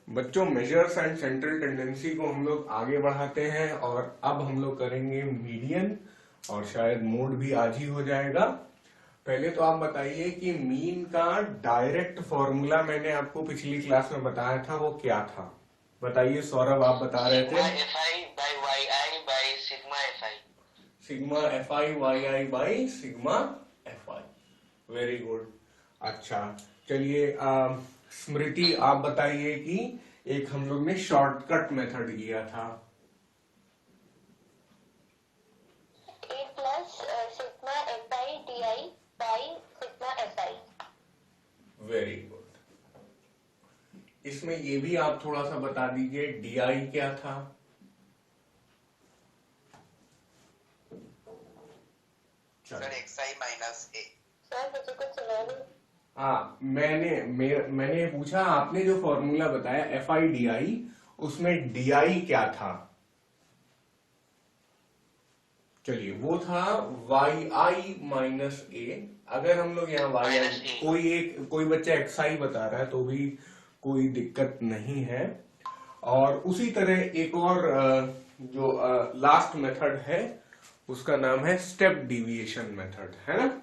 बच्चों, measures and central tendency को हम लोग आगे बढ़ाते हैं और अब हम लोग करेंगे मीडियन, और शायद मोड भी आज ही हो जाएगा। पहले तो आप बताइए कि मीन का डायरेक्ट फॉर्मूला मैंने आपको पिछली क्लास में बताया था, वो क्या था? बताइए सौरभ, आप बता रहे थे। Sigma F I by Y I by sigma F I. Sigma F I Y I by sigma F I. Very good. अच्छा, चलिए स्मृति, आप बताइए कि एक हम लोग ने शॉर्टकट मेथड किया था। A plus sigma F I D I by sigma F I. Very good. इसमें ये भी आप थोड़ा सा बता दीजिए, डी आई क्या था? सर एक्स आई माइनस ए। सर मुझे कुछ सुना नहीं। हाँ, मैंने पूछा, आपने जो फॉर्मूला बताया एफ आई डी आई, उसमें डी आई क्या था? चलिए, वो था वाई आई माइनस ए। अगर हम लोग यहाँ वाई आई, कोई बच्चा एक्स आई बता रहा है तो भी कोई दिक्कत नहीं है। और उसी तरह एक और जो लास्ट मेथड है उसका नाम है स्टेप डिविएशन मेथड, है ना?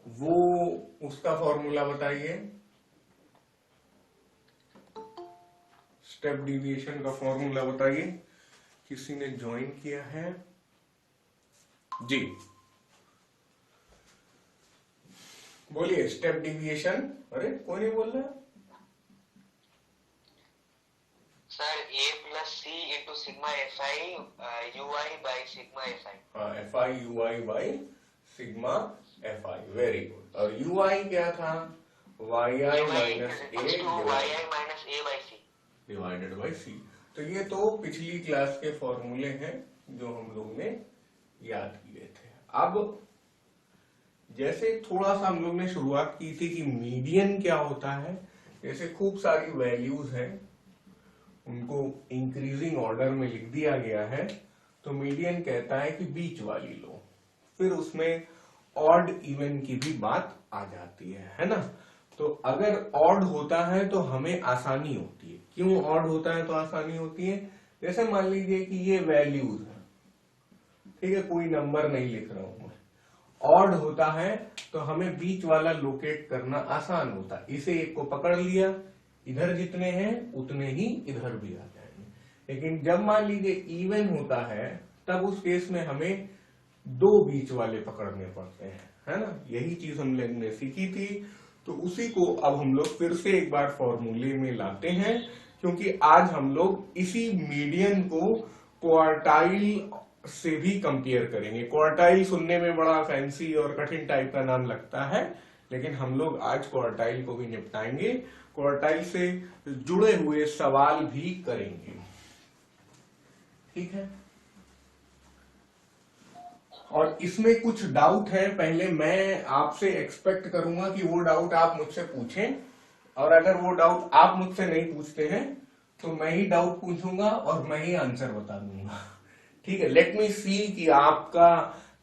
वो उसका फॉर्मूला बताइए। स्टेप डिविएशन का फॉर्मूला बताइए। किसी ने ज्वाइन किया है? जी बोलिए, स्टेप डिविएशन। अरे कोई नहीं बोल रहा। Sir A plus C into sigma F I U I by sigma F I. हाँ, F I U I by sigma F I. Very good. और यू आई क्या था? Y I minus A Y I minus A by C divided by C. तो ये तो पिछली class के फॉर्मूले हैं जो हम लोग ने याद किए थे। अब जैसे थोड़ा सा हम लोग ने शुरुआत की थी कि मीडियन क्या होता है, जैसे खूब सारी वैल्यूज हैं, उनको इंक्रीजिंग ऑर्डर में लिख दिया गया है, तो मीडियन कहता है कि बीच वाली लो। फिर उसमें ऑड इवन की भी बात आ जाती है ना? तो अगर ऑड होता है तो हमें आसानी होती है। क्यों ऑड होता है तो आसानी होती है? जैसे मान लीजिए कि ये वैल्यूज है, ठीक है, कोई नंबर नहीं लिख रहा हूं मैं। ऑड होता है तो हमें बीच वाला लोकेट करना आसान होता है। इसे एक को पकड़ लिया, इधर जितने हैं उतने ही इधर भी आ जाएंगे। लेकिन जब मान लीजिए इवन होता है, तब उस केस में हमें दो बीच वाले पकड़ने पड़ते हैं, है ना? यही चीज हम लोग ने सीखी थी। तो उसी को अब हम लोग फिर से एक बार फॉर्मूले में लाते हैं, क्योंकि आज हम लोग इसी मीडियन को क्वार्टाइल से भी कंपेयर करेंगे। क्वार्टाइल सुनने में बड़ा फैंसी और कठिन टाइप का नाम लगता है, लेकिन हम लोग आज क्वार्टाइल को भी निपटाएंगे, क्वार्टाइल से जुड़े हुए सवाल भी करेंगे। ठीक है? और इसमें कुछ डाउट है, पहले मैं आपसे एक्सपेक्ट करूंगा कि वो डाउट आप मुझसे पूछें, और अगर वो डाउट आप मुझसे नहीं पूछते हैं तो मैं ही डाउट पूछूंगा और मैं ही आंसर बता दूंगा। ठीक है? लेट मी सी कि आपका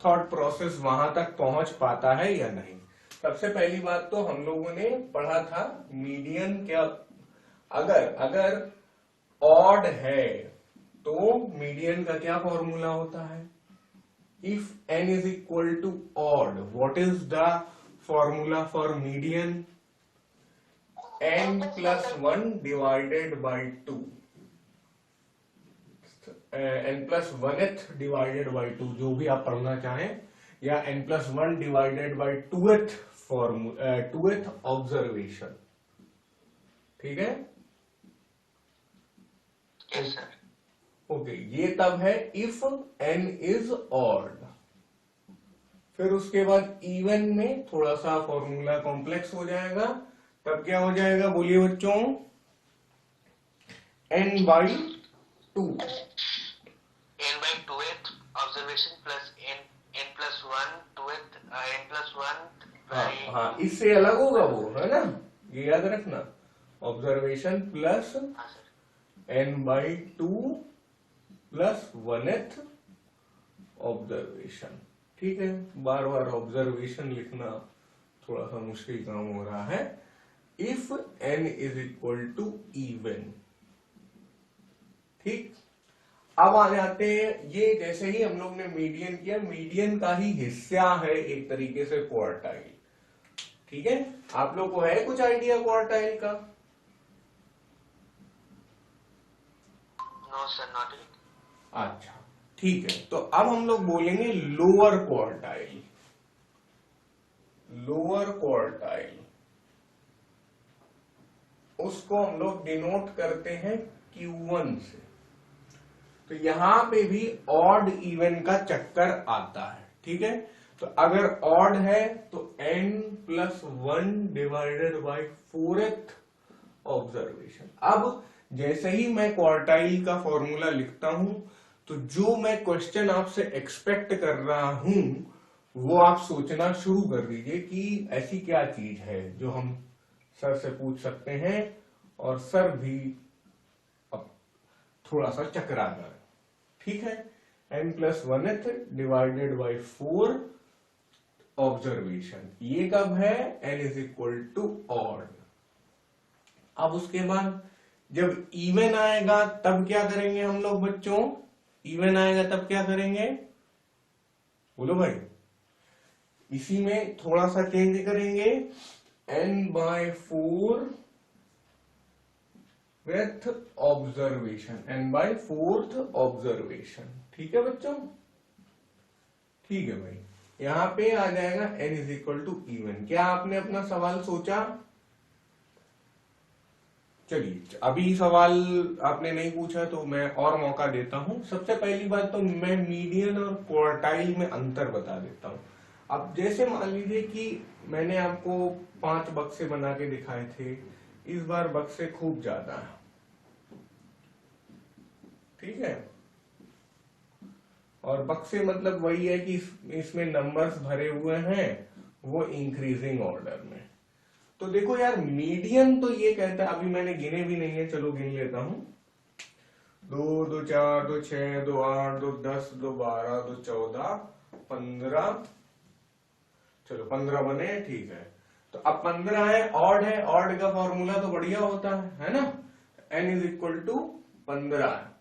थॉट प्रोसेस वहां तक पहुंच पाता है या नहीं। सबसे पहली बात तो हम लोगों ने पढ़ा था मीडियन क्या, अगर ऑड है तो मीडियन का क्या फॉर्मूला होता है? If n is equal to odd, what is the formula for median? n plus 1 divided by 2. n plus 1th divided by 2, जो भी आप पढ़ना चाहें, या n plus 1 divided by 2th formula, 2th observation. ठीक है? Yes sir. ओके, ये तब है इफ n इज ऑड। फिर उसके बाद इवन में थोड़ा सा फॉर्मूला कॉम्प्लेक्स हो जाएगा, तब क्या हो जाएगा? बोलिए बच्चों, n by 2। n by 2th observation plus n plus 1 2th n plus 1। हाँ, इससे अलग होगा वो, है ना? ये याद रखना, observation plus n by 2 plus 1th observation. ठीक है? बार बार ऑब्जर्वेशन लिखना थोड़ा सा मुश्किल काम हो रहा है, if n is equal to even. ठीक, अब आ जाते हैं, ये जैसे ही हम लोग ने मीडियन किया, मीडियन का ही हिस्सा है एक तरीके से क्वार्टाइल। ठीक है, आप लोग को है कुछ आइडिया क्वार्टाइल का? No sir, not it. अच्छा ठीक है, तो अब हम लोग बोलेंगे लोअर क्वार्टाइल। लोअर क्वार्टाइल उसको हम लोग डिनोट करते हैं Q1 से। तो यहां पे भी ऑड इवन का चक्कर आता है। ठीक है, तो अगर ऑड है तो n+1 divided by 4th observation. अब जैसे ही मैं क्वार्टाइल का फॉर्मूला लिखता हूं, तो जो मैं क्वेश्चन आपसे एक्सपेक्ट कर रहा हूं वो आप सोचना शुरू कर दीजिए कि ऐसी क्या चीज है जो हम सर से पूछ सकते हैं और सर भी अब थोड़ा सा चकरा कर। ठीक है, n+1th डिवाइडेड बाई 4 ऑब्जर्वेशन, ये कब है? n is equal to odd. अब उसके बाद जब इवन आएगा तब क्या करेंगे हम लोग बच्चों? इवन आएगा तब क्या करेंगे? बोलो भाई। इसी में थोड़ा सा चेंज करेंगे, n/4 with observation, n/4th observation. ठीक है बच्चों, ठीक है भाई। यहां पे आ जाएगा n is equal to even. क्या आपने अपना सवाल सोचा? चलिए, अभी सवाल आपने नहीं पूछा तो मैं और मौका देता हूं। सबसे पहली बात तो मैं मीडियन और क्वार्टाइल में अंतर बता देता हूं। अब जैसे मान लीजिए कि मैंने आपको 5 बक्से बना के दिखाए थे, इस बार बक्से खूब ज्यादा है। ठीक है, और बक्से मतलब वही है कि इसमें नंबर्स भरे हुए हैं, वो इंक्रीजिंग ऑर्डर में। तो देखो यार, मीडियन तो ये कहता है, अभी मैंने गिने भी नहीं है, चलो गिन लेता हूं। 2, 2, 4, 2, 6, 2, 8, 2, 10, 2, 12, 2, 14, 15, चलो 15 बने। ठीक है, तो अब 15 है, ऑड है, ऑड का फॉर्मूला तो बढ़िया होता है ना? n इज इक्वल टू 15 है।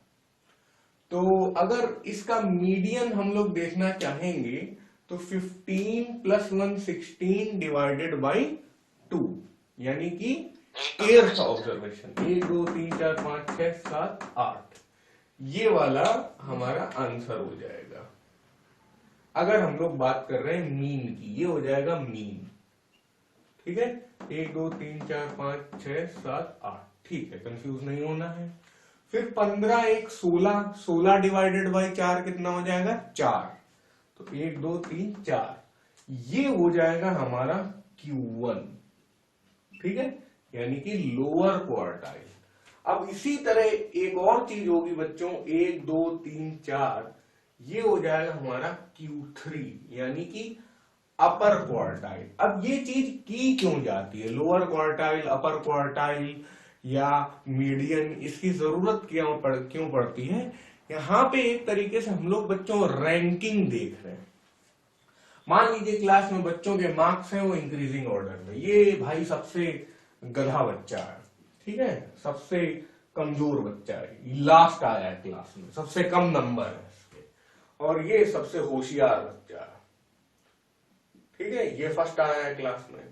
तो अगर इसका मीडियन हम लोग देखना चाहेंगे तो 15+1 16 डिवाइडेड बाई 2, यानी कि 8th ऑब्जर्वेशन। 1, 2, 3, 4, 5, 6, 7, 8, ये वाला हमारा आंसर हो जाएगा। अगर हम लोग बात कर रहे हैं मीन की, ये हो जाएगा मीन। ठीक है, 1, 2, 3, 4, 5, 6, 7, 8। ठीक है, कंफ्यूज नहीं होना है। फिर 15, 1, 16, 16 डिवाइडेड बाई 4 कितना हो जाएगा? 4। तो 1, 2, 3, 4, ये हो जाएगा हमारा Q1। ठीक है, यानी कि लोअर क्वार्टाइल। अब इसी तरह एक और चीज होगी बच्चों, 1, 2, 3, 4, ये हो जाएगा हमारा Q3, यानी कि अपर क्वार्टाइल। अब ये चीज की क्यों जाती है? लोअर क्वार्टाइल, अपर क्वार्टाइल या मीडियन, इसकी जरूरत क्यों पड़ती है? यहां पे एक तरीके से हम लोग बच्चों रैंकिंग देख रहे हैं। मान लीजिए क्लास में बच्चों के मार्क्स हैं वो इंक्रीजिंग ऑर्डर में, ये भाई सबसे गधा बच्चा है, ठीक है, सबसे कमजोर बच्चा है, लास्ट आया है क्लास में, सबसे कम नंबर है इसके, और ये सबसे होशियार बच्चा है, ठीक है, ये फर्स्ट आया है क्लास में।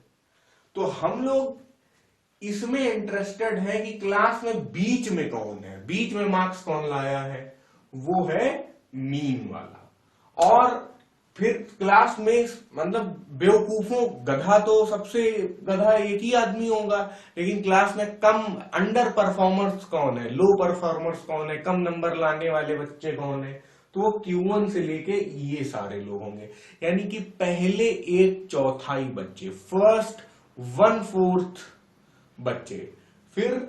तो हम लोग इसमें इंटरेस्टेड है कि क्लास में बीच में कौन है, बीच में मार्क्स कौन लाया है, वो है मीन वाला। और फिर क्लास में मतलब बेवकूफों, गधा तो सबसे गधा एक ही आदमी होगा, लेकिन क्लास में कम अंडर परफॉर्मर्स कौन है, लो परफॉर्मर्स कौन है, कम नंबर लाने वाले बच्चे कौन है, तो वो Q1 से लेके ये सारे लोग होंगे। यानी कि पहले 1/4 बच्चे, फर्स्ट 1/4 बच्चे, फिर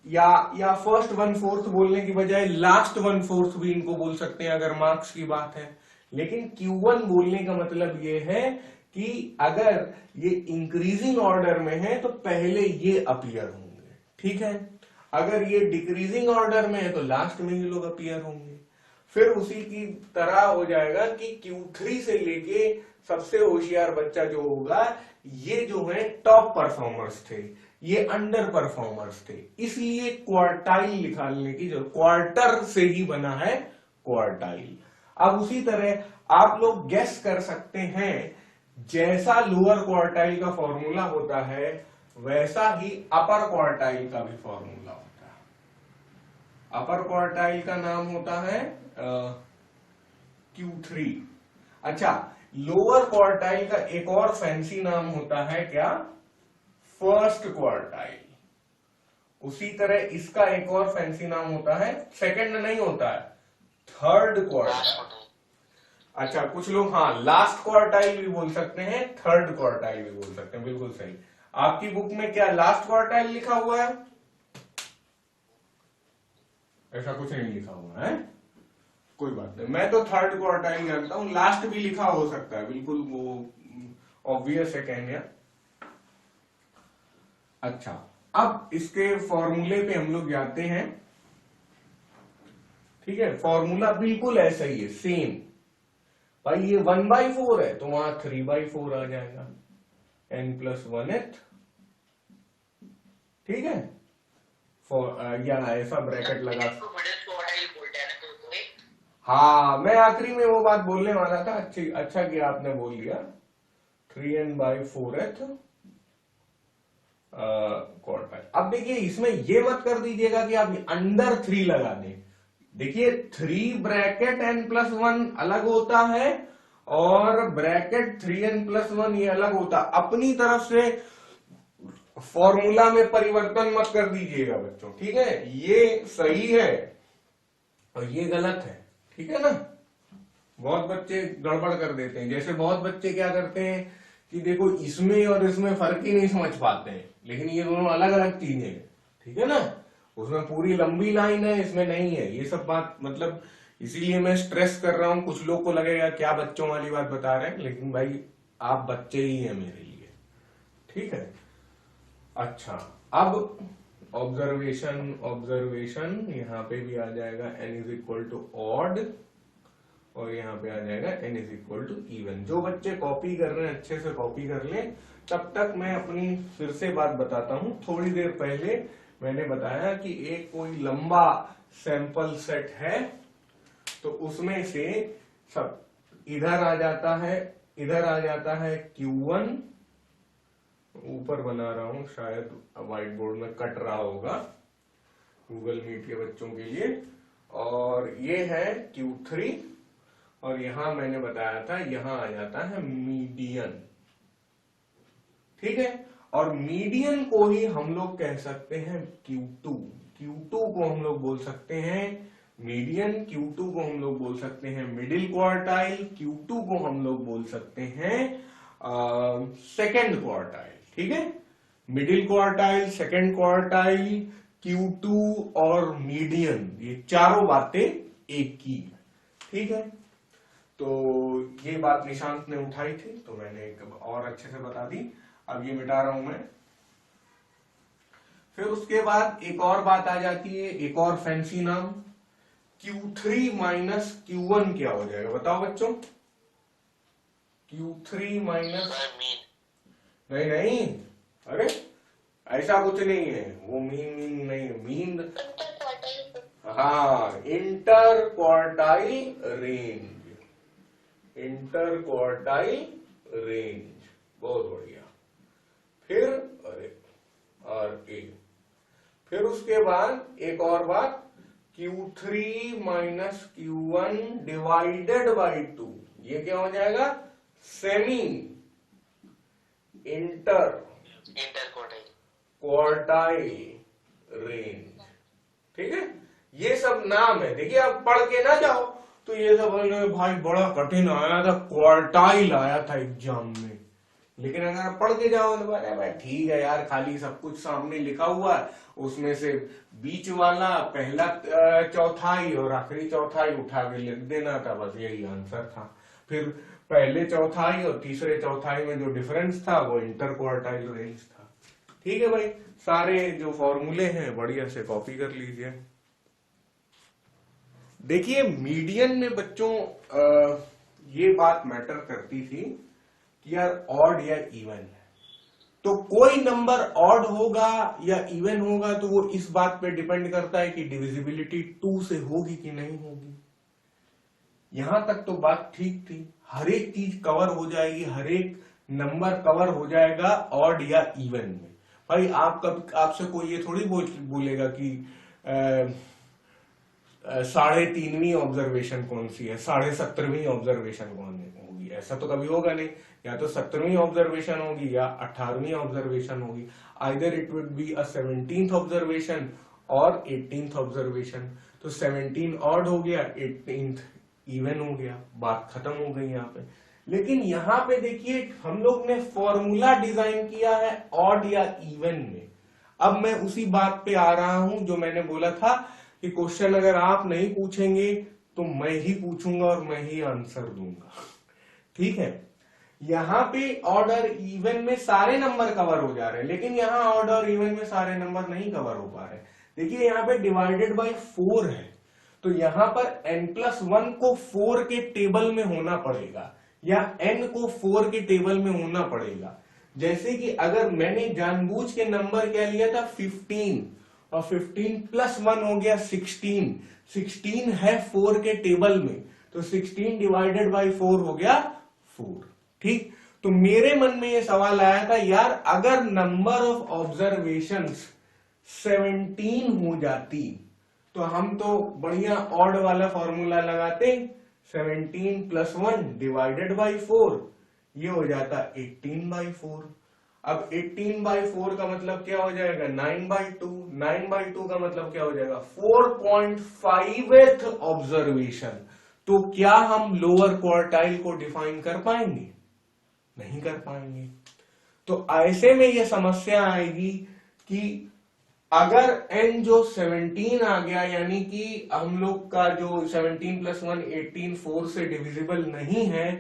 या फर्स्ट 1/4 बोलने की बजाय लास्ट 1/4 भी इनको बोल सकते हैं अगर मार्क्स की बात है। लेकिन Q1 बोलने का मतलब ये है कि अगर ये इंक्रीजिंग ऑर्डर में है तो पहले ये अपीयर होंगे, ठीक है, अगर ये डिक्रीजिंग ऑर्डर में है तो लास्ट में ये लोग अपीयर होंगे। फिर उसी की तरह हो जाएगा कि Q3 से लेके सबसे होशियार बच्चा जो होगा, ये जो है टॉप परफॉर्मर्स थे, ये अंडर परफॉर्मर्स थे, इसलिए क्वार्टाइल निकालने की जो क्वार्टर से ही बना है क्वार्टाइल। अब उसी तरह आप लोग गेस कर सकते हैं, जैसा लोअर क्वार्टाइल का फॉर्मूला होता है वैसा ही अपर क्वार्टाइल का भी फॉर्मूला होता है। अपर क्वार्टाइल का नाम होता है Q3। अच्छा, लोअर क्वार्टाइल का एक और फैंसी नाम होता है क्या? First quartile. उसी तरह इसका एक और फैंसी नाम होता है, सेकंड नहीं होता है, थर्ड क्वार्टाइल। अच्छा, कुछ लोग हाँ लास्ट क्वार्टाइल भी बोल सकते हैं, थर्ड क्वार्टाइल भी बोल सकते हैं, बिल्कुल सही। आपकी बुक में क्या लास्ट क्वार्टाइल लिखा हुआ है? ऐसा कुछ नहीं लिखा हुआ है, कोई बात नहीं। मैं तो थर्ड क्वार्टाइल जानता हूं, लास्ट भी लिखा हो सकता है, बिल्कुल वो ऑब्वियस है कहने। अच्छा, अब इसके फॉर्मूले पे हम लोग जाते हैं। ठीक है, फॉर्मूला बिल्कुल ऐसा ही है, सेम। भाई ये 1/4 है तो वहां 3/4 आ जाएगा, n+1th। ठीक है, या ऐसा ब्रैकेट लगा। हाँ, मैं आखिरी में वो बात बोलने वाला था, अच्छा किया आपने बोल दिया। 3n/4th quartile. अब देखिए, इसमें ये मत कर दीजिएगा कि आप अंडर 3 लगा दें। देखिए 3 ब्रैकेट n+1 अलग होता है और ब्रैकेट 3n+1 ये अलग होता है। अपनी तरफ से फॉर्मूला में परिवर्तन मत कर दीजिएगा बच्चों, ठीक है? ये सही है और ये गलत है, ठीक है ना? बहुत बच्चे गड़बड़ कर देते हैं। जैसे बहुत बच्चे क्या करते हैं कि देखो इसमें और इसमें फर्क ही नहीं समझ पाते हैं, लेकिन ये दोनों अलग अलग चीजें हैं, ठीक है ना? उसमें पूरी लंबी लाइन है, इसमें नहीं है। ये सब बात मतलब इसीलिए मैं स्ट्रेस कर रहा हूं। कुछ लोग को लगेगा क्या बच्चों वाली बात बता रहे हैं, लेकिन भाई आप बच्चे ही हैं मेरे लिए, ठीक है? अच्छा, अब ऑब्जर्वेशन यहाँ पे भी आ जाएगा n=odd और यहाँ पे आ जाएगा n=even। जो बच्चे कॉपी कर रहे हैं अच्छे से कॉपी कर लें। तब तक मैं अपनी फिर से बात बताता हूं। थोड़ी देर पहले मैंने बताया कि एक कोई लंबा सैंपल सेट है तो उसमें से सब इधर आ जाता है Q1। ऊपर बना रहा हूं, शायद व्हाइट बोर्ड में कट रहा होगा गूगल मीट के बच्चों के लिए। और ये है Q3 और यहां मैंने बताया था यहां आ जाता है मीडियन, ठीक है? और मीडियन को ही हम लोग कह सकते हैं Q2 को हम लोग बोल सकते हैं मीडियन, Q2 को हम लोग बोल सकते हैं मिडिल क्वार्टाइल, Q2 को हम लोग बोल सकते हैं सेकेंड क्वार्टाइल, ठीक है? Middle quartile, second quartile, Q2 और मीडियन, ये चारों बातें एक ही, ठीक है? तो ये बात निशांत ने उठाई थी तो मैंने और अच्छे से बता दी। अब ये मिटा रहा हूं मैं। फिर उसके बाद एक और बात आ जाती है, एक और फैंसी नाम, Q3 माइनस Q1 क्या हो जाएगा बताओ बच्चों? Q3 माइनस नहीं, अरे ऐसा कुछ नहीं है, वो मीन नहीं, मीन हाँ इंटर क्वार्टाइल रेंज, बहुत बढ़िया। फिर फिर उसके बाद एक और बात, Q3 minus Q1 divided by 2, ये क्या हो जाएगा? सेमी इंटर क्वार्टाइल रेंज, ठीक है? ये सब नाम है। देखिए आप पढ़ के ना जाओ तो ये सब भाई बड़ा कठिन आया था, क्वार्टाइल आया था एग्जाम में, लेकिन अगर आप पढ़ के जाओ तो भाई ठीक है यार, खाली सब कुछ सामने लिखा हुआ है, उसमें से बीच वाला पहला चौथाई और आखिरी चौथाई उठा के लिख देना था, बस यही आंसर था। फिर पहले चौथाई और तीसरे चौथाई में जो डिफरेंस था वो इंटर क्वार्टाइल रेंज था, ठीक है भाई? सारे जो फॉर्मूले हैं बढ़िया से कॉपी कर लीजिए। देखिए मीडियन में बच्चों ये बात मैटर करती थी कि यार ऑड या इवन है, तो कोई नंबर ऑड होगा या इवन होगा तो वो इस बात पे डिपेंड करता है कि डिविजिबिलिटी 2 से होगी कि नहीं होगी। यहां तक तो बात ठीक थी, हर एक चीज कवर हो जाएगी, हर एक नंबर कवर हो जाएगा ऑड या इवन में। भाई आपसे कोई ये थोड़ी बोलेगा कि 3.5वीं ऑब्जर्वेशन कौन सी है, 17.5वीं ऑब्जर्वेशन कौन होगी, ऐसा तो कभी होगा नहीं। या तो 17वीं ऑब्जर्वेशन होगी या 18वीं ऑब्जर्वेशन होगी। Either it would be a 17th observation और 18th ऑब्जर्वेशन। तो 17 ऑड हो गया, 18th इवन हो गया, बात खत्म हो गई यहाँ पे। लेकिन यहाँ पे देखिए हम लोग ने फॉर्मूला डिजाइन किया है ऑड या इवन में। अब मैं उसी बात पे आ रहा हूं जो मैंने बोला था कि क्वेश्चन अगर आप नहीं पूछेंगे तो मैं ही पूछूंगा और मैं ही आंसर दूंगा, ठीक है। यहाँ पे ऑड और इवन में सारे नंबर कवर हो जा रहे हैं, लेकिन यहाँ ऑड और इवन में सारे नंबर नहीं कवर हो पा रहे। देखिए यहाँ पे डिवाइडेड बाय 4 है, तो यहाँ पर n+1 को 4 के टेबल में होना पड़ेगा या n को 4 के टेबल में होना पड़ेगा। जैसे कि अगर मैंने जानबूझ के नंबर क्या लिया था 15 और 15+1 हो गया 16 है 4 के टेबल में, तो 16 डिवाइडेड बाय 4 हो गया 4, ठीक। तो मेरे मन में ये सवाल आया था यार अगर नंबर ऑफ ऑब्जर्वेशंस 17 हो जाती तो हम तो बढ़िया ऑड वाला फॉर्मूला लगाते, 17+1 डिवाइडेड बाय 4, ये हो जाता 18/4। अब 18/4 का मतलब क्या हो जाएगा 9/2, 9/2 का मतलब क्या हो जाएगा 4.5th ऑब्जर्वेशन। तो क्या हम लोअर क्वार्टाइल को डिफाइन कर पाएंगे? नहीं कर पाएंगे। तो ऐसे में ये समस्या आएगी कि अगर n जो 17 आ गया, यानी कि हम लोग का जो 17+1 18 4 से डिविजिबल नहीं है,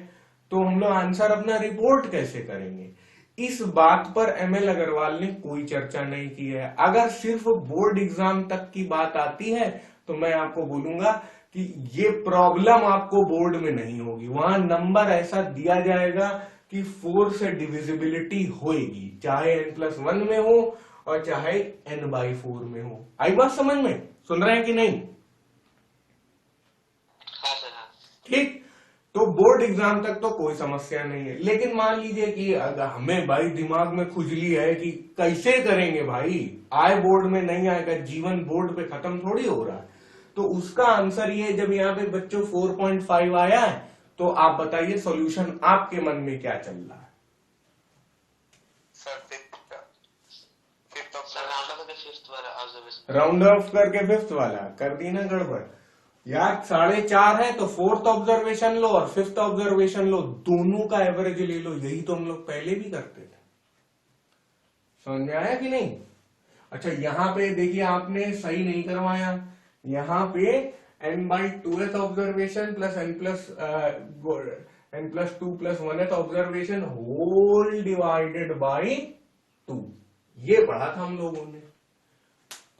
तो हम लोग आंसर अपना रिपोर्ट कैसे करेंगे? इस बात पर ML अग्रवाल ने कोई चर्चा नहीं की है। अगर सिर्फ बोर्ड एग्जाम तक की बात आती है तो मैं आपको बोलूंगा कि ये प्रॉब्लम आपको बोर्ड में नहीं होगी। वहां नंबर ऐसा दिया जाएगा कि 4 से डिविजिबिलिटी होएगी, चाहे n+1 में हो और चाहे n/4 में हो। आई बात समझ में? सुन रहे हैं कि नहीं? हाँ सर, हाँ। ठीक। तो बोर्ड एग्जाम तक तो कोई समस्या नहीं है। लेकिन मान लीजिए कि अगर हमें भाई दिमाग में खुजली है कि कैसे करेंगे भाई, आए बोर्ड में नहीं आएगा, जीवन बोर्ड पे खत्म थोड़ी हो रहा है। तो उसका आंसर ये, जब यहाँ पे बच्चों 4.5 आया है तो आप बताइए सॉल्यूशन आपके मन में क्या चल रहा है? सर फिफ्थ वाला ऑब्जर्वेशन, राउंड ऑफ करके 5th वाला कर दी ना गड़बड़ यार। 4.5 है तो 4th ऑब्जर्वेशन लो और 5th ऑब्जर्वेशन लो, दोनों का एवरेज ले लो। यही तो हम लोग पहले भी करते थे। समझ में आया कि नहीं? अच्छा यहाँ पे देखिए आपने सही नहीं करवाया। यहाँ पे n/2th observation plus n+2+1th observation whole divided by 2, ये पढ़ा था हम लोगों ने।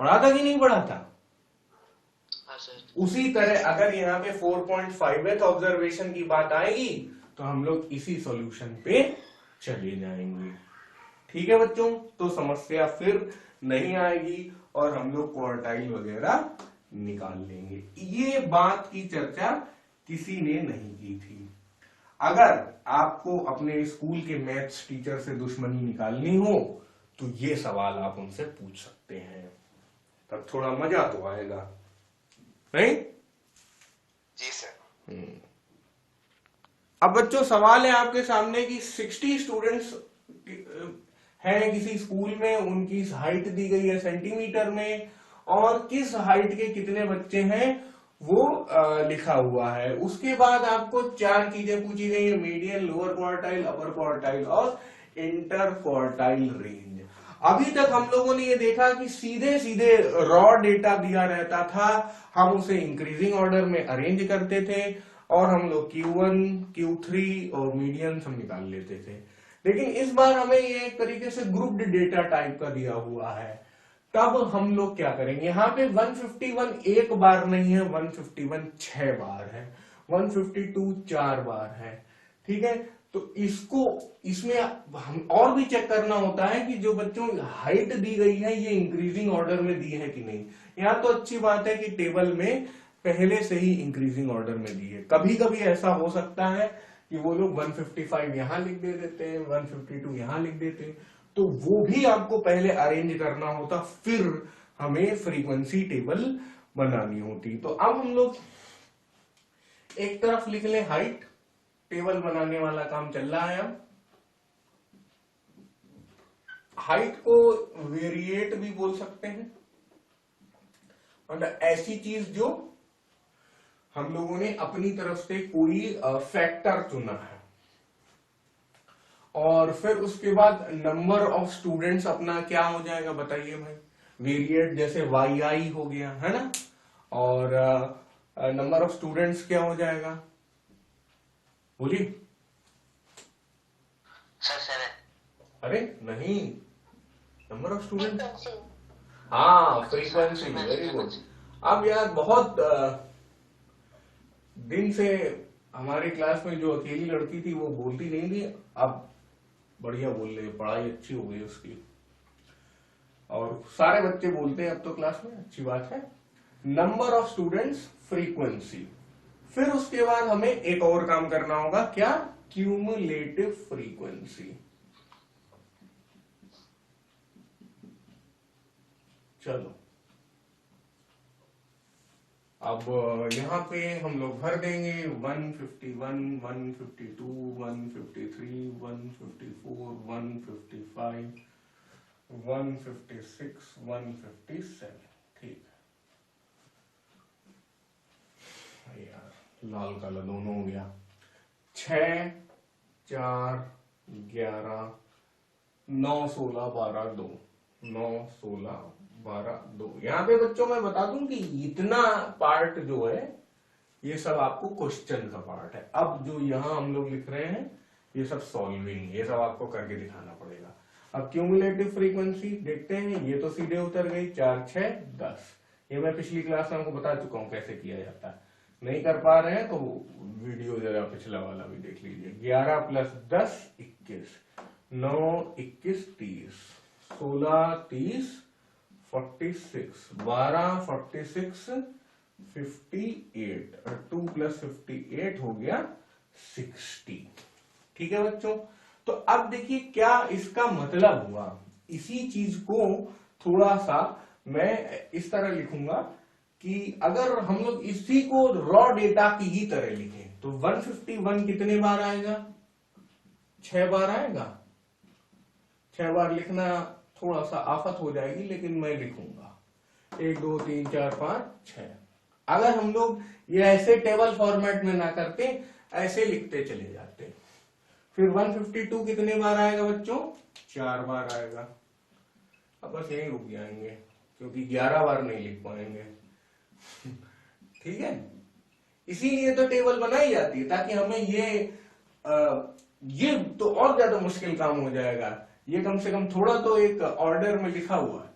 पढ़ा था कि नहीं पढ़ा था? हाँ सर। उसी तरह अगर यहाँ पे 4.5th ऑब्जर्वेशन की बात आएगी तो हम लोग इसी सॉल्यूशन पे चले जाएंगे। ठीक है बच्चों, तो समस्या फिर नहीं आएगी और हम लोग क्वार्टाइल वगैरह निकाल लेंगे। ये बात की चर्चा किसी ने नहीं की थी। अगर आपको अपने स्कूल के मैथ्स टीचर से दुश्मनी निकालनी हो तो ये सवाल आप उनसे पूछ सकते हैं, तब थोड़ा मजा तो आएगा, नहीं? जी सर। अब बच्चों सवाल है आपके सामने कि 60 स्टूडेंट्स हैं किसी स्कूल में, उनकी हाइट दी गई है सेंटीमीटर में और किस हाइट के कितने बच्चे हैं वो लिखा हुआ है। उसके बाद आपको 4 चीजें पूछी गई है, मीडियन, लोअर क्वार्टाइल, अपर क्वार्टाइल और इंटर क्वार्टाइल रेंज। अभी तक हम लोगों ने ये देखा कि सीधे सीधे रॉ डेटा दिया रहता था, हम उसे इंक्रीजिंग ऑर्डर में अरेंज करते थे और हम लोग Q1, Q3 और मीडियन हम निकाल लेते थे। लेकिन इस बार हमें ये एक तरीके से ग्रुप्ड डेटा टाइप का दिया हुआ है। तब हम लोग क्या करेंगे, यहाँ पे 151 एक बार नहीं है, 151 6 बार है, 152 4 बार है। ठीक है, तो इसको इसमें हम और भी चेक करना होता है कि जो बच्चों हाइट दी गई है ये इंक्रीजिंग ऑर्डर में दी है कि नहीं। यहाँ तो अच्छी बात है कि टेबल में पहले से ही इंक्रीजिंग ऑर्डर में दी है। कभी कभी ऐसा हो सकता है कि वो लोग 155 यहां लिख दे देते हैं, 152 यहां लिख देते हैं, तो वो भी आपको पहले अरेंज करना होता, फिर हमें फ्रीक्वेंसी टेबल बनानी होती। तो अब हम लोग एक तरफ लिख लें हाइट, टेबल बनाने वाला काम चल रहा है। अब हाइट को वेरिएट भी बोल सकते हैं, मतलब ऐसी चीज जो हम लोगों ने अपनी तरफ से कोई फैक्टर चुना है, और फिर उसके बाद नंबर ऑफ स्टूडेंट्स अपना क्या हो जाएगा बताइए भाई। वेरिएट जैसे YI हो गया है ना, और नंबर ऑफ स्टूडेंट्स क्या हो जाएगा बोलिए। सर 7। अरे नहीं, नंबर ऑफ स्टूडेंट, frequency, हाँ फ्रीक्वेंसी, वेरी गुड। अब यार बहुत दिन से हमारी क्लास में जो अकेली लड़की थी वो बोलती नहीं थी, अब बढ़िया बोल रही है, पढ़ाई अच्छी हो गई उसकी, और सारे बच्चे बोलते हैं अब तो क्लास में, अच्छी बात है। नंबर ऑफ स्टूडेंट्स, फ्रीक्वेंसी, फिर उसके बाद हमें एक और काम करना होगा, क्या, क्यूमुलेटिव फ्रीक्वेंसी। चलो अब यहां पे हम लोग भर देंगे 151, 152, 153, 154, 155, 156, 157। ठीक है यार, लाल काला दोनों हो गया। 6, 4, 11, 9, 16, 12, 2, 9, 16, 12, 2। यहाँ पे बच्चों मैं बता दूं कि इतना पार्ट जो है ये सब आपको क्वेश्चन का पार्ट है। अब जो यहाँ हम लोग लिख रहे हैं ये सब सॉल्विंग, ये सब आपको करके दिखाना पड़ेगा। अब क्यूमुलेटिव फ्रीक्वेंसी देखते हैं, ये तो सीधे उतर गई, 4, 6, 10। ये मैं पिछली क्लास में आपको बता चुका हूं कैसे किया जाता है। नहीं कर पा रहे हैं तो वीडियो जरा पिछला वाला भी देख लीजिए। 11 + 10 21, 9, 21, 30, 16, 30, 46, 12, 46, 58, और 2 + 58 हो गया 60। ठीक है बच्चों, तो अब देखिए क्या इसका मतलब हुआ। इसी चीज को थोड़ा सा मैं इस तरह लिखूंगा कि अगर हम लोग इसी को रॉ डेटा की ही तरह लिखें तो 151 कितने बार आएगा, 6 बार आएगा। 6 बार लिखना थोड़ा सा आफत हो जाएगी, लेकिन मैं लिखूंगा 1, 2, 3, 4, 5, 6। अगर हम लोग ये ऐसे टेबल फॉर्मेट में ना करते, ऐसे लिखते चले जाते, फिर 152 कितने बार आएगा बच्चों, 4 बार आएगा। अब बस यहीं रुक जाएंगे क्योंकि 11 बार नहीं लिख पाएंगे। ठीक है, इसीलिए तो टेबल बनाई जाती है, ताकि हमें ये तो और ज्यादा मुश्किल काम हो जाएगा, ये कम से कम थोड़ा तो एक ऑर्डर में लिखा हुआ है।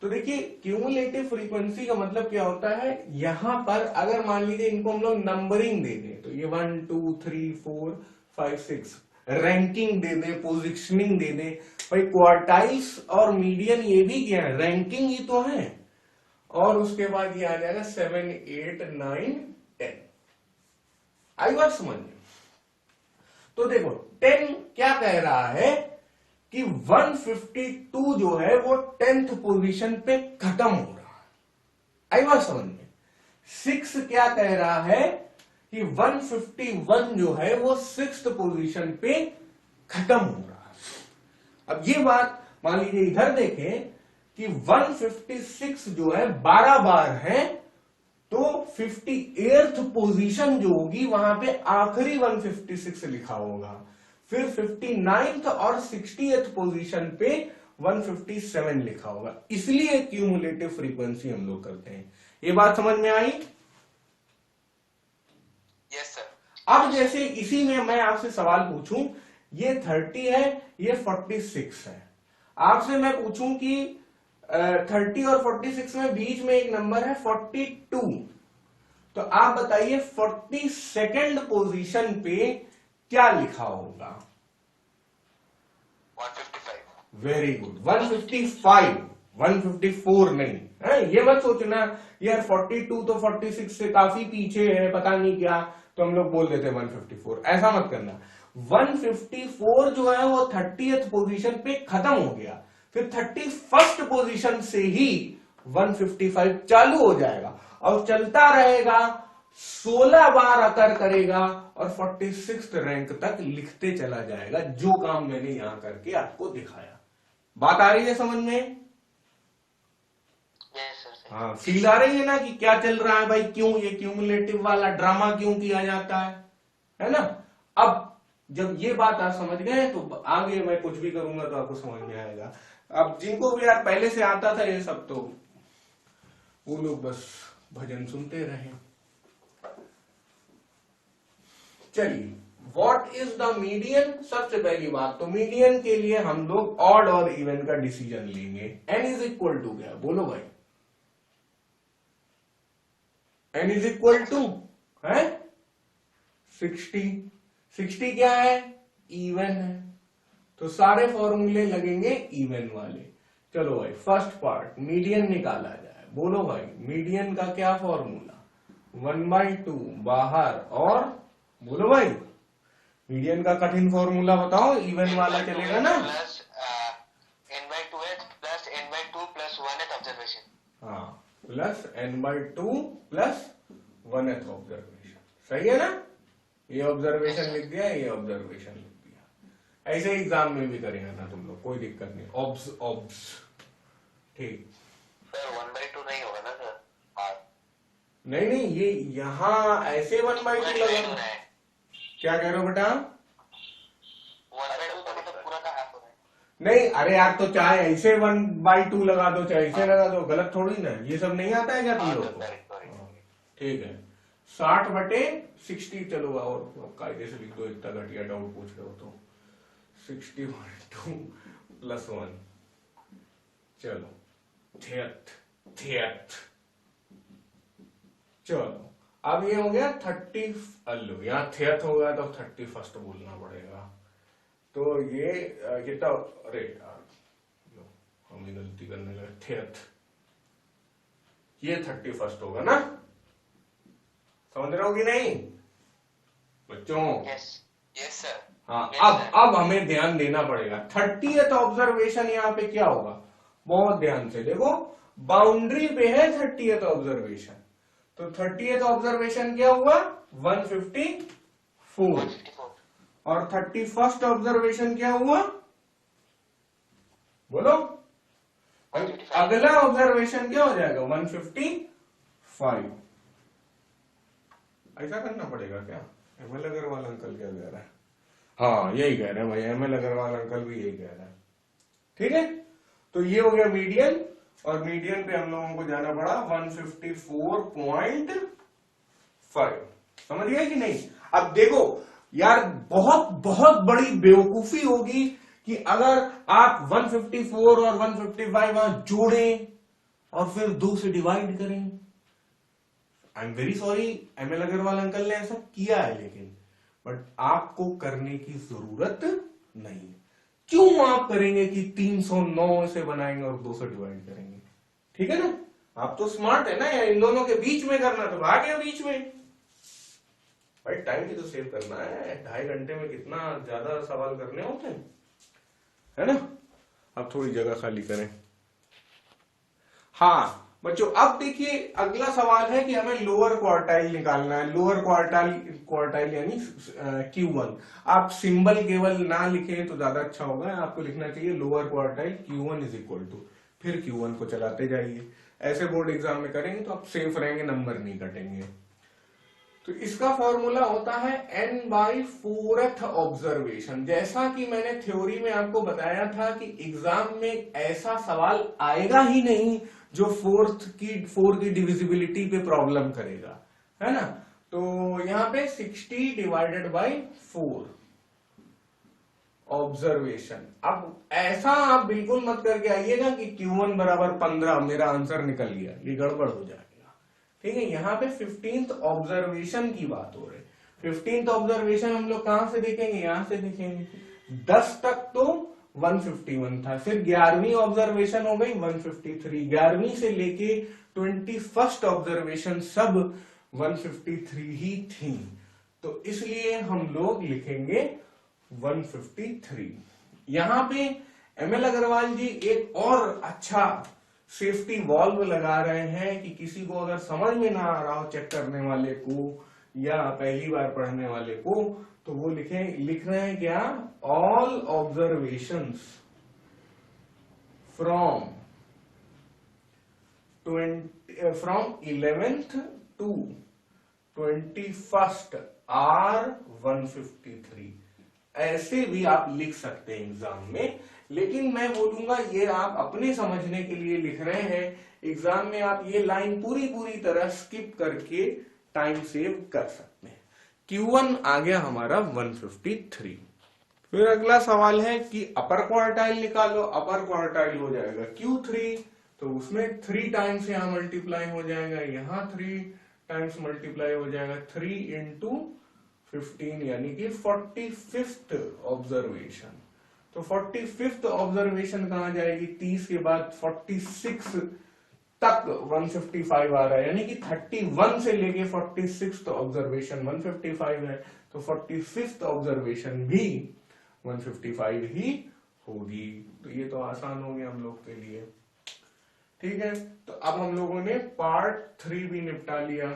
तो देखिए क्यूमुलेटिव फ्रीक्वेंसी का मतलब क्या होता है, यहां पर अगर मान लीजिए इनको हम लोग नंबरिंग दे दें, तो ये 1, 2, 3, 4, 5, 6 रैंकिंग दे दें, पोजिशनिंग दे दें। भाई क्वार्टाइल्स और मीडियन ये भी क्या है, रैंकिंग ही तो है। और उसके बाद ये आ जाएगा 7, 8, 9, 10। आई बात समझ में। तो देखो 10 क्या कह रहा है कि 152 जो है वो 10th पोजीशन पे खत्म हो रहा है। आई बात समझ में। 6 क्या कह रहा है कि 151 जो है वो 6th पोजीशन पे खत्म हो रहा है। अब ये बात मान लीजिए इधर देखें कि 156 जो है 12 बार है, तो 58th पोजीशन जो होगी वहां पे आखिरी 156 लिखा होगा, फिर 59th और 60th पोजीशन पे 157 लिखा होगा। इसलिए क्यूमुलेटिव फ्रीक्वेंसी हम लोग करते हैं। ये बात समझ में आई? Yes sir. अब जैसे इसी में मैं आपसे सवाल पूछूं, ये 30 है, ये 46 है। आपसे मैं पूछूं कि 30 और 46 में बीच में एक नंबर है 42, तो आप बताइए 42nd पोजीशन पे क्या लिखा होगा? 155. वेरी गुड, 155, 154 नहीं है। ये मत सोचना यार 42 तो 46 से काफी पीछे है, पता नहीं क्या, तो हम लोग बोल देते 154, ऐसा मत करना। 154 जो है वो 30th पोजीशन पे खत्म हो गया, फिर 31st पोजीशन से ही 155 चालू हो जाएगा और चलता रहेगा, 16 बार अकर करेगा और 46th रैंक तक लिखते चला जाएगा, जो काम मैंने यहां करके आपको दिखाया। बात आ रही है समझ में? Yes, sir. हाँ, फील आ रही है ना कि क्या चल रहा है भाई, क्यों ये क्यूमुलेटिव वाला ड्रामा क्यों किया जाता है ना? अब जब ये बात आप समझ गए तो आगे मैं कुछ भी करूंगा तो आपको समझ में आएगा। अब जिनको भी यार पहले से आता था ये सब, तो वो लोग बस भजन सुनते रहे। चलिए, व्हाट इज द मीडियन? सबसे पहली बात तो मीडियन के लिए हम लोग ऑड और इवन का डिसीजन लेंगे। n इज इक्वल टू क्या? बोलो भाई, n इज इक्वल टू है 60। 60 क्या है? इवन है, तो सारे फॉर्मूले लगेंगे इवन वाले। चलो भाई, फर्स्ट पार्ट मीडियन निकाला जाए। बोलो भाई, मीडियन का क्या फॉर्मूला? 1/2 बाहर, और बोलो भाई मीडियन का कठिन फॉर्मूला बताओ, इवन वाला चलेगा ना? Plus n/2h plus n/2 plus 1th observation. हाँ, plus n/2 plus 1th observation. सही है ना? ये ऑब्जर्वेशन लिख दिया, ये ऑब्जर्वेशन लिख दिया। ऐसे एग्जाम में भी करेंगे ना तुम लोग, कोई दिक्कत नहीं। ऑब्स ऑब्स, ठीक। सर 1/2 नहीं होगा ना सर? हाँ, नहीं नहीं, ये यहाँ ऐसे 1/2 लगा। क्या कह रहे हो बेटा? 1/2 तो मतलब पूरा का हाफ हो रहा है। नहीं, अरे यार, तो चाहे ऐसे 1/2 लगा दो, चाहे ऐसे लगा दो, गलत थोड़ी ना। ये सब नहीं आता है क्या तुम लोग को? ठीक है, 60/60। चलो और कायदे से लिख दो, इतना घटिया डाउट पूछ रहे हो तो। 60/2 प्लस 1, चलो 63। चलो अब ये हो गया 30। अल्लो, यहाँ 63 हो गया तो 31st बोलना पड़ेगा। तो ये कितना? अरे यार, लो हम ही गलती करने लगे। 63, ये 31st होगा ना? समझ रहे हो कि नहीं बच्चों? Yes yes sir. हाँ, Yes, अब हमें ध्यान देना पड़ेगा। 30th ऑब्जर्वेशन यहाँ पे क्या होगा? बहुत ध्यान से देखो, बाउंड्री पे है 30th ऑब्जर्वेशन, तो 30th ऑब्जर्वेशन क्या हुआ? 154। 154। और 31st ऑब्जर्वेशन क्या हुआ? बोलो। 155। अगला ऑब्जर्वेशन क्या हो जाएगा? 155। ऐसा करना पड़ेगा क्या? एमएल अग्रवाल अंकल क्या कह रहा है? हाँ, यही कह रहे हैं भाई, एमएल अग्रवाल अंकल भी यही कह रहा है। ठीक है, तो ये हो गया मीडियन, और मीडियन पे हम लोगों को जाना पड़ा 154.5। समझ गए कि नहीं? अब देखो यार, बहुत बहुत बड़ी बेवकूफी होगी कि अगर आप 154 और 155 वहां जोड़ें और फिर 2 से डिवाइड करें। I am very sorry, ML Agarwal uncle ने ऐसा किया है, लेकिन बट आपको करने की जरूरत नहीं है। क्यों आप करेंगे कि 309 से बनाएंगे और 2 से डिवाइड करेंगे? ठीक है ना? आप तो स्मार्ट है ना यार, इन दोनों के बीच में करना तो भाग गया बीच में। भाई टाइम भी तो सेव करना है, 2.5 घंटे में कितना ज्यादा सवाल करने होते हैं, है ना? अब थोड़ी जगह खाली करें। हाँ बच्चों, अब देखिए अगला सवाल है कि हमें लोअर क्वार्टाइल निकालना है। लोअर क्वार्टाइल यानी Q1। आप सिंबल केवल ना लिखें तो ज्यादा अच्छा होगा, आपको लिखना चाहिए lower quartile Q1 is equal to, फिर Q1 को चलाते जाइए। ऐसे बोर्ड एग्जाम में करेंगे तो आप सेफ रहेंगे, नंबर नहीं कटेंगे। तो इसका फॉर्मूला होता है n/4th ऑब्जर्वेशन। जैसा कि मैंने थ्योरी में आपको बताया था कि एग्जाम में ऐसा सवाल आएगा ही नहीं जो 4 की डिविजिबिलिटी पे प्रॉब्लम करेगा, है ना? तो यहाँ पे 60/4 ऑब्जर्वेशन। अब ऐसा आप बिल्कुल मत करके आइएगा कि Q1 बराबर 15 मेरा आंसर निकल गया, ये गड़बड़ हो जाएगा। ठीक है, यहाँ पे 15th ऑब्जर्वेशन की बात हो रही है। 15th ऑब्जर्वेशन हम लोग कहां से देखेंगे, यहां से देखेंगे। 10 तक तो 151 था, फिर 11वीं ऑब्जर्वेशन हो गई 153, 11वीं से लेके 21st ऑब्जर्वेशन सब 153 ही थी, तो इसलिए हम लोग लिखेंगे 153। यहां पे एमएल अग्रवाल जी एक और अच्छा सेफ्टी वॉल्व लगा रहे हैं कि किसी को अगर समझ में ना आ रहा हो चेक करने वाले को या पहली बार पढ़ने वाले को, तो वो लिख रहे हैं क्या, all observations from 11th to 21st are 153। ऐसे भी आप लिख सकते हैं एग्जाम में, लेकिन मैं बोलूंगा ये आप अपने समझने के लिए लिख रहे हैं, एग्जाम में आप ये लाइन पूरी तरह स्किप करके टाइम सेव कर सकते हैं। Q1 आ गया हमारा 153। फिर अगला सवाल है कि अपर क्वार्टाइल निकालो। अपर क्वार्टाइल हो जाएगा Q3, तो उसमें 3 टाइम्स यहां मल्टीप्लाई हो जाएगा, यहां 3 टाइम्स मल्टीप्लाई हो जाएगा, 3 into 15 यानी कि 45th ऑब्जर्वेशन। तो 45th ऑब्जर्वेशन कहां जाएगी, 30 के बाद 46 तक 155 आ रहा है, यानी कि 31 से लेके 46th ऑब्जर्वेशन 155 है, तो 45th ऑब्जर्वेशन भी 155 ही होगी। तो ये तो आसान हो गया हम लोग के लिए, ठीक है। तो अब हम लोगों ने पार्ट 3 भी निपटा लिया,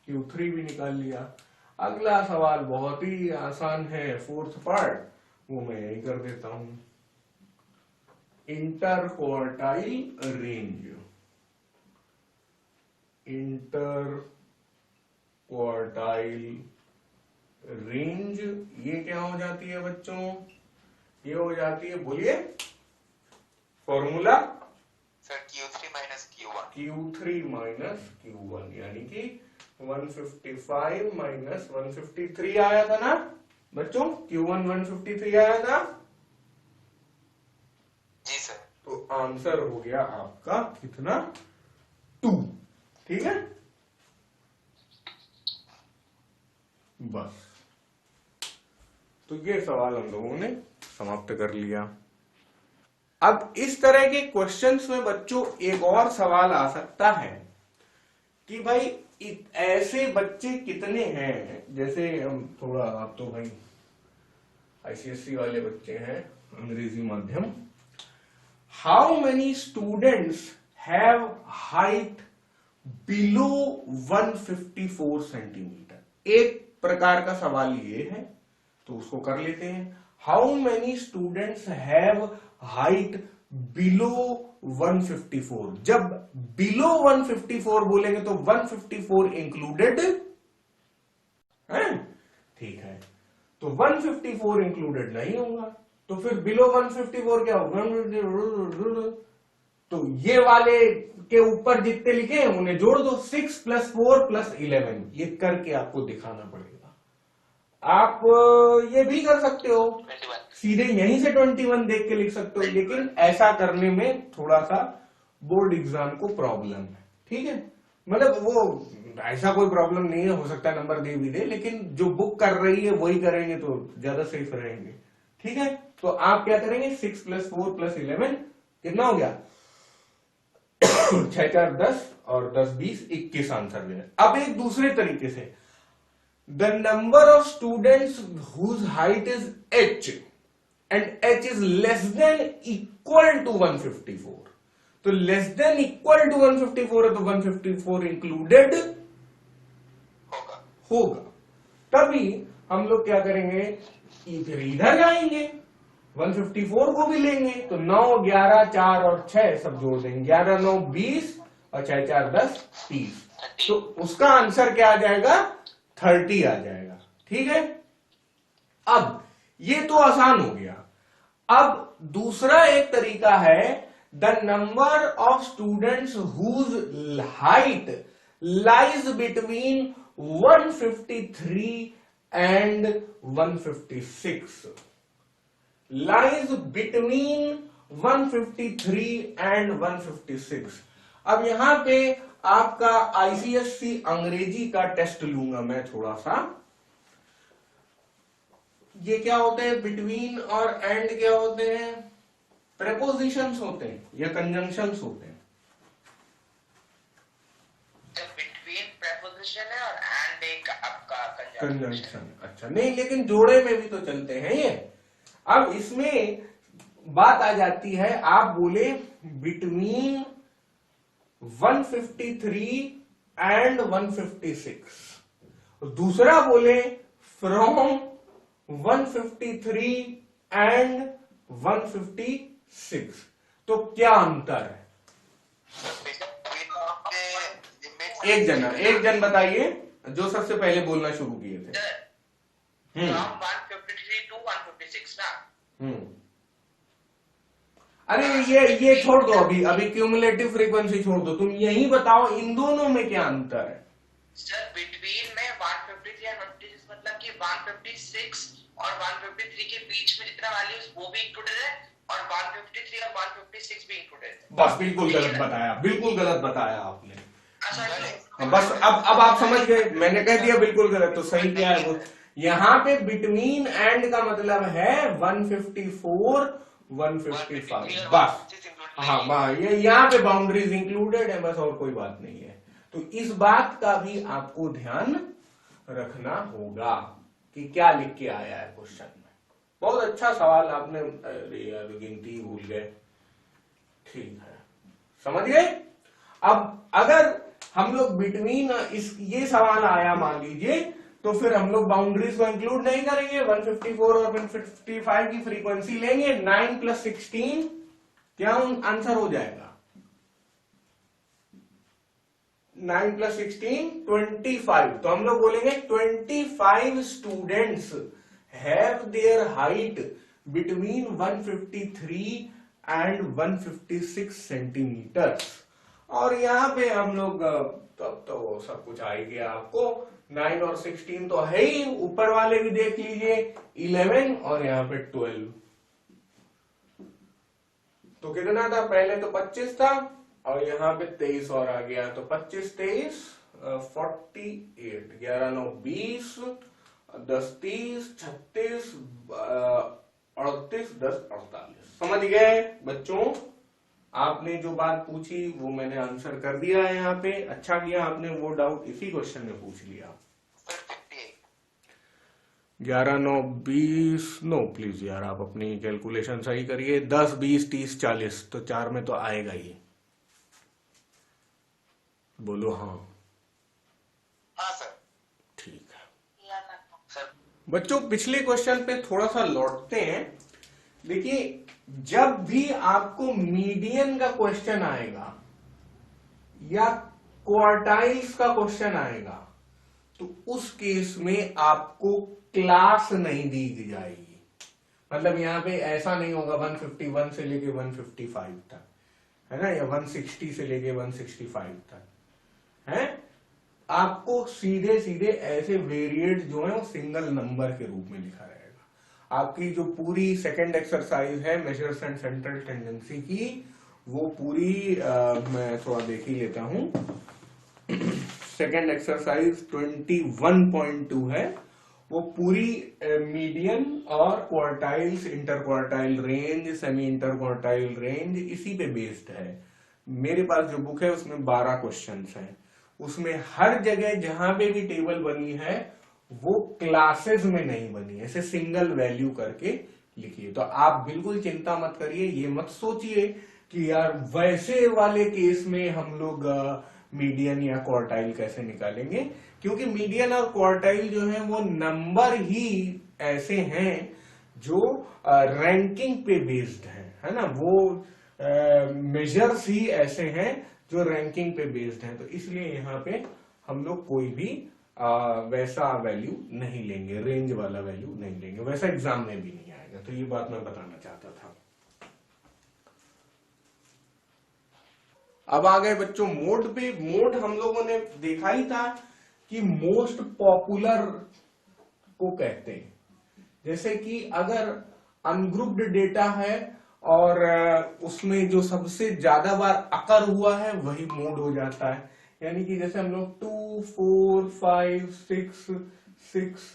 Q3 भी निकाल लिया। अगला सवाल बहुत ही आसान है, 4th पार्ट, वो मैं यही कर देता हूं। Inter quartile range, inter quartile range ये क्या हो जाती है बच्चों, ये हो जाती है, बोलिए formula sir Q3 minus Q1। Q3 minus Q1 यानी कि 155 माइनस 153 आया था ना बच्चों, Q1 153 आया था जी सर। तो आंसर हो गया आपका कितना, 2, ठीक है। बस, तो ये सवाल हम लोगों ने समाप्त कर लिया। अब इस तरह के क्वेश्चंस में बच्चों एक और सवाल आ सकता है कि भाई ऐसे बच्चे कितने हैं, जैसे हम थोड़ा, आप तो भाई आईसीएसई वाले बच्चे हैं, अंग्रेजी माध्यम। How many students have height below 154 centimetre. एक प्रकार का सवाल ये है, तो उसको कर लेते हैं। How many students have height below 154। जब बिलो 154 बोलेंगे तो 154 इंक्लूडेड है, ठीक है। तो 154 इंक्लूडेड नहीं होगा, तो फिर बिलो 154 क्या होगा, तो ये वाले के ऊपर जितने लिखे हैं उन्हें जोड़ दो, 6 + 4 + 11, ये करके आपको दिखाना पड़ेगा। आप ये भी कर सकते हो, 21। सीधे यहीं से 21 देख के लिख सकते हो, लेकिन ऐसा करने में थोड़ा सा बोर्ड एग्जाम को प्रॉब्लम है, ठीक है। मतलब वो ऐसा कोई प्रॉब्लम नहीं है, हो सकता है नंबर दे भी दे, लेकिन जो बुक कर रही है वही करेंगे तो ज्यादा सेफ रहेंगे, ठीक है। तो आप क्या करेंगे, 6 + 4 + 11 कितना हो गया 6 4 10 और 10 20 21 आंसर मिला। अब एक दूसरे तरीके से, the number of students whose height is h and h is less than equal to 154, तो लेस देन इक्वल टू 154 है, तो 154 इंक्लूडेड होगा। तभी हम लोग क्या करेंगे, फिर इधर जाएंगे 154 को भी लेंगे, तो 9 11 4 और 6 सब जोड़ देंगे, 11 9 20 और 6 4 10 30, तो उसका आंसर क्या आ जाएगा, 30 आ जाएगा, ठीक है। अब ये तो आसान हो गया। अब दूसरा एक तरीका है, the number of students whose height lies between 153 and 156, lies between 153 and 156। अब यहां पे आपका आईसीएससी अंग्रेजी का टेस्ट लूंगा मैं थोड़ा सा, ये क्या होते हैं, बिटवीन और एंड क्या होते हैं, प्रेपोजिशंस होते हैं या कंजंक्शंस होते हैं? बिटवीन प्रेपोजिशन है और एंड एक आपका कंजंक्शन। अच्छा, नहीं लेकिन जोड़े में भी तो चलते हैं ये। अब इसमें बात आ जाती है, आप बोले बिटवीन 153 एंड 156, दूसरा बोले फ्रॉम 153 एंड 156, तो क्या अंतर है? एक जन बताइए जो सबसे पहले बोलना शुरू किए थे। फ्रॉम 153 टू 156 ना। अरे ये छोड़ दो, अभी क्यूमुलेटिव फ्रीक्वेंसी छोड़ दो, तुम यही बताओ इन दोनों में क्या अंतर है? सर बिटवीन में 153 और 156 मतलब कि 156 और 153 के बीच में जितना वैल्यूज वो भी इंक्लूडेड है और 153 और 156 भी इंक्लूडेड है। बस बिल्कुल गलत बताया, बिल्कुल गलत बताया आपने। बस अब आप समझ गए, मैंने कह दिया बिल्कुल गलत, तो सही क्या है वो। यहाँ पे बिटवीन एंड का मतलब है 154 155, बस। हाँ, ये यहाँ पे बाउंड्रीज इंक्लूडेड है बस, और कोई बात नहीं है। तो इस बात का भी आपको ध्यान रखना होगा कि क्या लिख के आया है क्वेश्चन में। बहुत अच्छा सवाल आपने, अरे यार गिनती भूल गए, ठीक है, समझ गए। अब अगर हम लोग बिटवीन ये सवाल आया मान लीजिए, तो फिर हम लोग बाउंड्रीज को इंक्लूड नहीं करेंगे, 154 और 155 की फ्रीक्वेंसी लेंगे, 9 + 16 क्या आंसर हो जाएगा? 9 + 16 25। तो हम लोग बोलेंगे 25 students have their height between 153 and 156 centimetres. और यहाँ पे हम लोग तब तो सब कुछ आ ही गया आपको, 9 और 16 तो है ही, ऊपर वाले भी देख लीजिए 11 और यहाँ पे 12, तो कितना था? पहले तो 25 था और यहाँ पे 23 और आ गया, तो 25 23 48, 11 9 20, 10 30, 36 38, 10 48। समझ गए बच्चों? आपने जो बात पूछी वो मैंने आंसर कर दिया है यहाँ पे। अच्छा किया आपने वो डाउट इसी क्वेश्चन में पूछ लिया। 11 9 20, नो प्लीज यार, आप अपनी कैलकुलेशन सही करिए। 10 20 30 40, तो 4 में तो आएगा ही। बोलो हाँ। हाँ सर। ठीक है सर। बच्चों, पिछले क्वेश्चन पे थोड़ा सा लौटते हैं। देखिए, जब भी आपको मीडियन का क्वेश्चन आएगा या क्वार्टाइल्स का क्वेश्चन आएगा, तो उस केस में आपको क्लास नहीं दी जाएगी। मतलब यहाँ पे ऐसा नहीं होगा 151 से लेके 155 तक, है ना, या 160 से लेके 165 तक है। आपको सीधे सीधे ऐसे वेरिएट जो है वो सिंगल नंबर के रूप में लिखा रहेगा। आपकी जो पूरी सेकंड एक्सरसाइज है मेजर्स एंड सेंट्रल टेंडेंसी की, वो पूरी मैं थोड़ा देख ही लेता हूं। सेकंड एक्सरसाइज 21.2 है, वो पूरी मीडियन और quartiles, inter quartile range, semi inter quartile range इसी पे बेस्ड है। मेरे पास जो बुक है उसमें 12 क्वेश्चंस हैं। उसमें हर जगह जहां पे भी टेबल बनी है वो क्लासेस में नहीं बनी है, ऐसे सिंगल वैल्यू करके लिखिए। तो आप बिल्कुल चिंता मत करिए, ये मत सोचिए कि यार वैसे वाले केस में हम लोग मीडियन या क्वार्टाइल कैसे निकालेंगे, क्योंकि मीडियन और क्वार्टाइल जो है वो नंबर ही ऐसे हैं जो रैंकिंग पे बेस्ड है ना, वो मेजर्स ही ऐसे हैं जो रैंकिंग पे बेस्ड हैं। तो इसलिए यहाँ पे हम लोग कोई भी वैसा वैल्यू नहीं लेंगे, रेंज वाला वैल्यू नहीं लेंगे, वैसा एग्जाम में भी नहीं आएगा। तो ये बात मैं बताना चाहता था। अब आ गए बच्चों मोड पे। मोड हम लोगों ने देखा ही था कि मोस्ट पॉपुलर को कहते हैं। जैसे कि अगर अनग्रुप्ड डेटा है और उसमें जो सबसे ज्यादा बार अकर हुआ है वही मोड हो जाता है। यानी कि जैसे हम लोग 2 4 5 6 6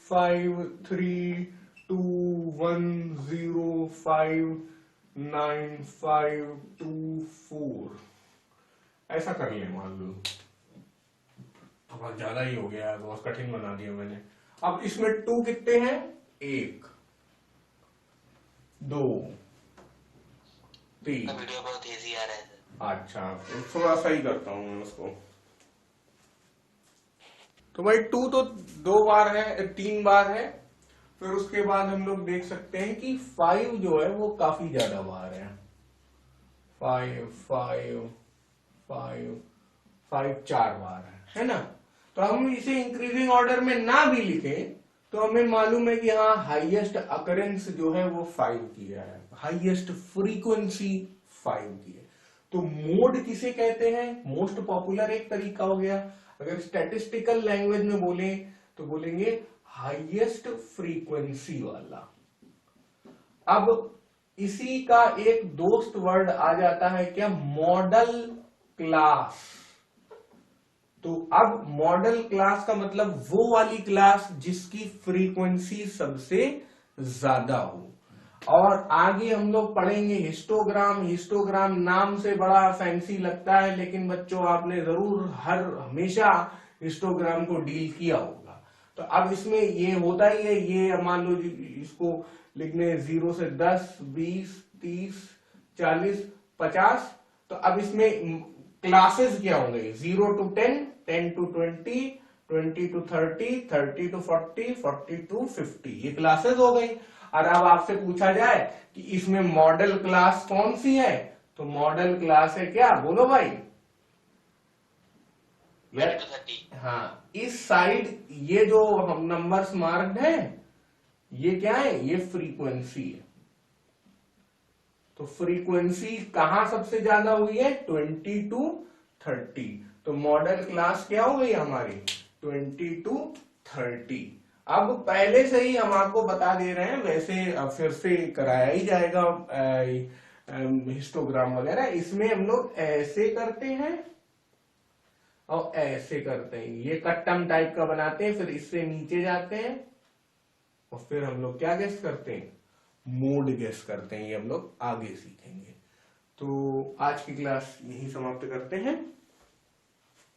5 3 2105954 ऐसा कर ले मान लो। थोड़ा ज्यादा ही हो गया, बहुत कठिन बना दिया मैंने। अब इसमें 2 कितने हैं? 1 2 3। वीडियो बहुत इजी आ रहा है। अच्छा तो थोड़ा सा ही करता हूं मैं उसको। तो भाई 2 तो 2 बार है, 3 बार है। फिर उसके बाद हम लोग देख सकते हैं कि 5 जो है वो काफी ज्यादा बार है। 5 5 5 5 4 बार है ना। तो हम इसे इंक्रीजिंग ऑर्डर में ना भी लिखें तो हमें मालूम है कि हाँ हाईएस्ट अकरेंस जो है वो 5 की है, हाईएस्ट फ्रीक्वेंसी 5 की है। तो मोड किसे कहते हैं? मोस्ट पॉपुलर एक तरीका हो गया। अगर स्टैटिस्टिकल लैंग्वेज में बोले तो बोलेंगे हाईएस्ट फ्रीक्वेंसी वाला। अब इसी का एक दोस्त वर्ड आ जाता है क्या? Model class. तो अब मॉडल क्लास का मतलब वो वाली क्लास जिसकी फ्रीक्वेंसी सबसे ज्यादा हो। और आगे हम लोग पढ़ेंगे हिस्टोग्राम। हिस्टोग्राम नाम से बड़ा फैंसी लगता है, लेकिन बच्चों आपने जरूर हमेशा हिस्टोग्राम को डील किया होगा। तो अब इसमें ये होता ही है, ये मान लो इसको लिखने 0 से 10 20 30 40 50। तो अब इसमें क्लासेस क्या होंगे? 0 to 10 10 to 20 20 to 30 30 to 40 40 to 50। ये क्लासेस हो गई। और अब आपसे पूछा जाए कि इसमें मॉडल क्लास कौन सी है, तो मॉडल क्लास है क्या? बोलो भाई। हाँ, इस साइड ये जो हम नंबर्स मार्क्ड हैं ये क्या है? ये फ्रीक्वेंसी है। तो फ्रीक्वेंसी कहां सबसे ज्यादा हुई है? 20 to 30। तो मॉडल क्लास क्या हो गई हमारी? 20 to 30। अब पहले से ही हम आपको बता दे रहे हैं, वैसे फिर से कराया ही जाएगा हिस्टोग्राम वगैरह। इसमें हम लोग ऐसे करते हैं और ऐसे करते हैं, ये कट्टम टाइप का बनाते हैं, फिर इससे नीचे जाते हैं और फिर हम लोग क्या गेस करते हैं? मोड गेस करते हैं। ये हम लोग आगे सीखेंगे। तो आज की क्लास यही समाप्त करते हैं।